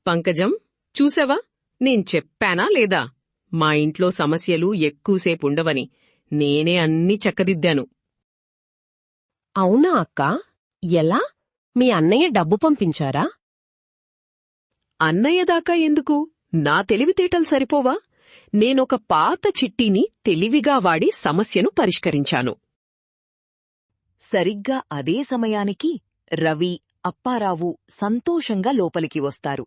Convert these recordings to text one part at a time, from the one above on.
పంకజం, చూసావా, నేను చెప్పానా లేదా మా ఇంట్లో సమస్యలు ఎక్కువసేపుండవని? నేనే అన్నీ చక్కదిద్దాను. అవునా అక్కా? ఎలా? మీ అన్నయ్య డబ్బు పంపించారా? అన్నయ్యదాకా ఎందుకు? నా తెలివితేటలు సరిపోవా? నేనొక పాత చిట్టీని తెలివిగా వాడి సమస్యను పరిష్కరించాను. సరిగ్గా అదే సమయానికి రవి, అప్పారావు సంతోషంగా లోపలికి వస్తారు.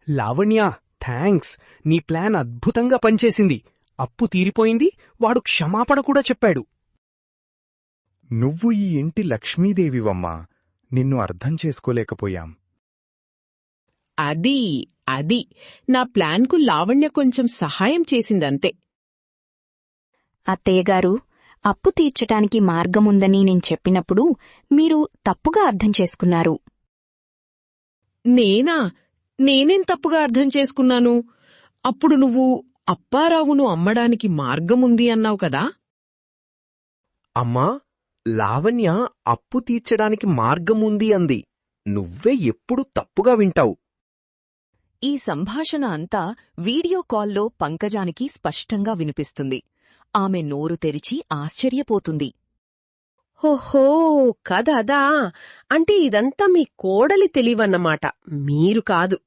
లావణ్య, థ్యాంక్స్. నీ ప్లాన్ అద్భుతంగా పనిచేసింది. అప్పు తీరిపోయింది, వాడు క్షమాపణ కూడా చెప్పాడు. నువ్వు ఈ ఇంటి లక్ష్మీదేవివమ్మా. నిన్ను అర్థం చేసుకోలేకపోయాం. అది నా ప్లాన్కు లావణ్య కొంచెం సహాయం చేసిందంతే. అత్తయ్యగారు, అప్పు తీర్చటానికి మార్గముందని నేను చెప్పినప్పుడు మీరు తప్పుగా అర్థం చేసుకున్నారు. నేనేం తప్పుగా అర్థం చేసుకున్నాను? అప్పుడు నువ్వు అప్పారావును అమ్మడానికి మార్గముంది అన్నావు కదా. అమ్మా, లావణ్య అప్పు తీర్చడానికి మార్గముంది అంది. నువ్వే ఎప్పుడు తప్పుగా వింటావు. ఈ సంభాషణ అంతా వీడియో కాల్లో పంకజానికి స్పష్టంగా వినిపిస్తుంది. ఆమె నోరు తెరిచి ఆశ్చర్యపోతుంది. ఓహో, కదదా! అంటే ఇదంతా మీ కోడలి తెలివన్నమాట, మీరు కాదు.